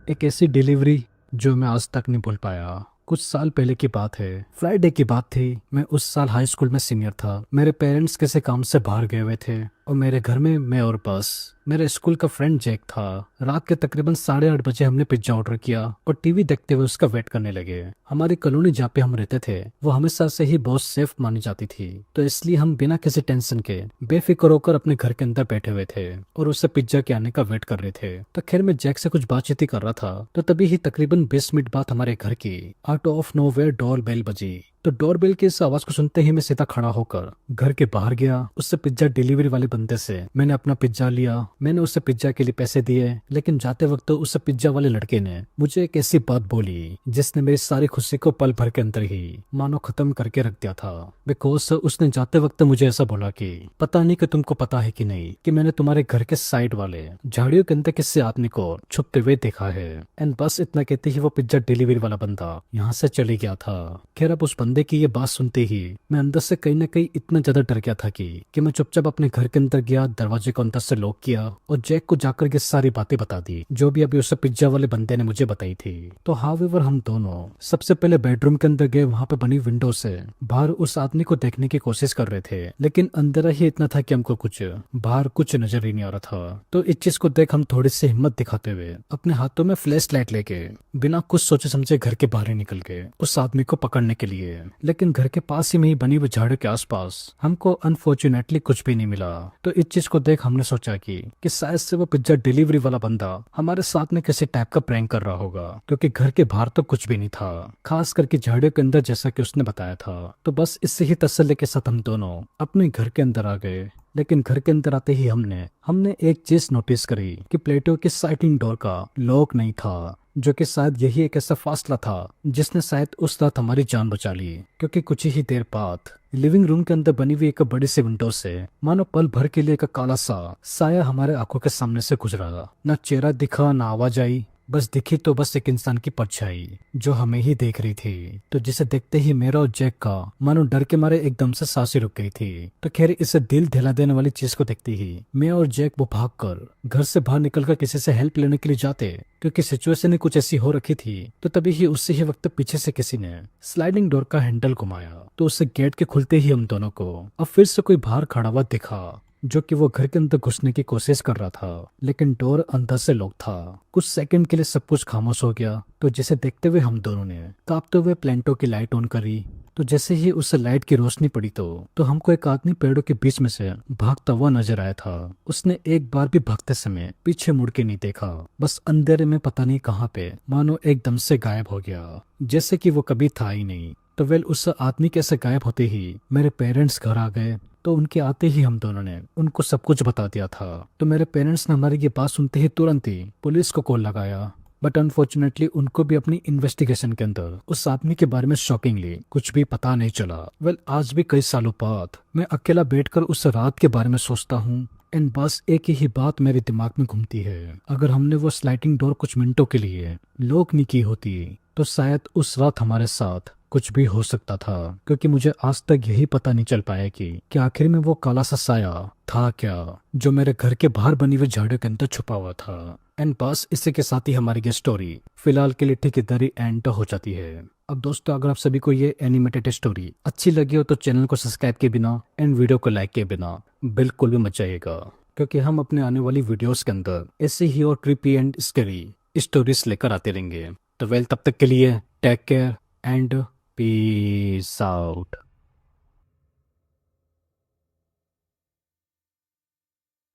एक ऐसी डिलीवरी जो मैं आज तक नहीं भूल पाया। कुछ साल पहले की बात है, फ्राइडे की बात थी। मैं उस साल हाई स्कूल में सीनियर था। मेरे पेरेंट्स किसी काम से बाहर गए हुए थे और मेरे घर में मैं और बस मेरे स्कूल का फ्रेंड जैक था। रात के तकरीबन 8:30 बजे हमने पिज्जा ऑर्डर किया और टीवी देखते हुए उसका वेट करने लगे। हमारी कॉलोनी जहाँ पे हम रहते थे वो हमेशा से ही बहुत सेफ मानी जाती थी, तो इसलिए हम बिना किसी टेंशन के बेफिक्र होकर अपने घर के अंदर बैठे हुए थे और उससे पिज्जा के आने का वेट कर रहे थे। तो खैर मैं जैक से कुछ बातचीत ही कर रहा था, तो तभी ही तकरीबन 20 मिनट बाद हमारे घर की out of nowhere door bell बजी। तो डोरबेल की इस आवाज को सुनते ही मैं सीधा खड़ा होकर घर के बाहर गया। उससे पिज्जा डिलीवरी वाले बंदे से मैंने अपना पिज्जा लिया। मैंने उसे पिज्जा के लिए पैसे दिए, लेकिन जाते वक्त तो उस पिज्जा वाले लड़के ने मुझे एक ऐसी बात बोली जिसने मेरी सारी खुशी को पल भर के अंदर ही मानो खत्म करके रख दिया था। बिकॉज उसने जाते वक्त मुझे ऐसा बोला कि पता नहीं कि तुमको पता है कि नहीं कि मैंने तुम्हारे घर के साइड वाले झाड़ियों के अंदर किसी आदमी को छुपते हुए देखा है। एंड बस इतना कहते ही वो पिज्जा डिलीवरी वाला बंदा यहाँ से चले गया था। खैर अब उस बंदे की ये बात सुनते ही मैं अंदर से कहीं ना कहीं इतना ज्यादा डर गया था कि मैं चुपचाप अपने घर के अंदर गया, दरवाजे को अंदर से लॉक किया और जैक को जाकर के सारी बातें बता दी जो भी अभी उस पिज्जा वाले बंदे ने मुझे बताई थी। तो हाउएवर हम दोनों सबसे पहले बेडरूम के अंदर गए। वहां पे बनी विंडो से बाहर उस आदमी को देखने की कोशिश कर रहे थे, लेकिन अंदर ही इतना था कि हमको कुछ बाहर कुछ नजर ही नहीं आ रहा था। तो इस चीज को देख हम थोड़ी सी हिम्मत दिखाते हुए अपने हाथों में फ्लैश लाइट लेके बिना कुछ सोचे समझे घर के बाहर ही निकल गए उस आदमी को पकड़ने के लिए। लेकिन घर के पास ही में ही बनी हुई झाड़ियों के आसपास हमको अनफॉर्चुनेटली कुछ भी नहीं मिला। तो इस चीज को देख हमने सोचा कि शायद से वो पिज्जा डिलीवरी वाला बंदा हमारे साथ में किसी टाइप का प्रैंक कर रहा होगा, क्योंकि घर के बाहर तो कुछ भी नहीं था, खास करके झाड़ियों के अंदर जैसा कि उसने बताया था। तो बस इससे ही तसल्ली के साथ हम दोनों अपने घर के अंदर आ गए। लेकिन घर के अंदर आते ही हमने एक चीज नोटिस करी कि प्लेटो की साइडिंग डोर का लॉक नहीं था, जो कि शायद यही एक ऐसा फासला था जिसने शायद उस रात हमारी जान बचा ली। क्योंकि कुछ ही देर बाद लिविंग रूम के अंदर बनी हुई एक बड़ी सी विंडो से मानो पल भर के लिए एक काला सा साया हमारे आंखों के सामने से गुजरा। न चेहरा दिखा, न आवाज आई, बस दिखी तो बस एक इंसान की परछाई जो हमें ही देख रही थी। तो जिसे देखते ही मेरा और जैक का मानो डर के मारे एकदम से सांसें रुक गई थी। तो खैर इसे दिल दहला देने वाली चीज को देखते ही मैं और जैक वो भागकर घर से बाहर निकलकर किसी से हेल्प लेने के लिए जाते, क्योंकि सिचुएशन ही कुछ ऐसी हो रखी थी। तो तभी ही उससे ही वक्त पीछे से किसी ने स्लाइडिंग डोर का हैंडल घुमाया, तो उससे गेट के खुलते ही हम दोनों को अब फिर से कोई बाहर खड़ा हुआ दिखा, जो कि वो घर के अंदर घुसने की कोशिश कर रहा था, लेकिन डोर अंदर से लॉक था। कुछ सेकंड के लिए सब कुछ खामोश हो गया। तो जिसे देखते हुए हम दोनों ने कांपते हुए प्लेंटो की लाइट ऑन करी। तो जैसे ही उस लाइट की रोशनी पड़ी तो हमको एक आदमी पेड़ों के बीच में से भागता हुआ नजर आया था। उसने एक बार भी भागते समय पीछे मुड़ के नहीं देखा, बस अंधेरे में पता नहीं कहाँ पे मानो एकदम से गायब हो गया, जैसे कि वो कभी था ही नहीं। तो वेल उस आदमी के ऐसे गायब होते ही मेरे पेरेंट्स घर आ गए। तो उनके आते ही हम दोनों ने उनको सब कुछ बता दिया था। तो मेरे पेरेंट्स ने हमारी ये बात सुनते ही तुरंत ही पुलिस को कॉल लगाया। बट अनफॉर्चुनेटली उनको भी अपनी इन्वेस्टिगेशन के अंदर उस आदमी के बारे में शॉकिंगली कुछ भी पता नहीं चला। वेल आज भी कई सालों बाद मैं अकेला बैठकर उस रात के बारे में सोचता हूँ, एंड बस एक ही बात मेरे दिमाग में घूमती है। अगर हमने वो स्लाइडिंग डोर कुछ मिनटों के लिए लॉक नहीं की होती तो शायद उस रात हमारे साथ कुछ भी हो सकता था। क्योंकि मुझे आज तक यही पता नहीं चल पाया कि आखिर में वो काला सा साया था क्या जो मेरे घर के बाहर बनी हुई झाड़ियों के अंदर छुपा हुआ था। एंड बस इसी के साथ ही हमारी ये स्टोरी फिलहाल के लिए ठीक इधर ही एंड हो जाती है। अब दोस्तों अगर आप सभी को ये एनिमेटेड स्टोरी अच्छी लगी हो तो चैनल को सब्सक्राइब किए बिना एंड वीडियो को लाइक किए बिना बिल्कुल भी मत जाइएगा, क्योंकि हम अपने आने वाली वीडियोस के अंदर ऐसे ही और क्रीपी एंड स्कैरी स्टोरीज लेकर आते रहेंगे। तो वेल तब तक के लिए take care and peace out.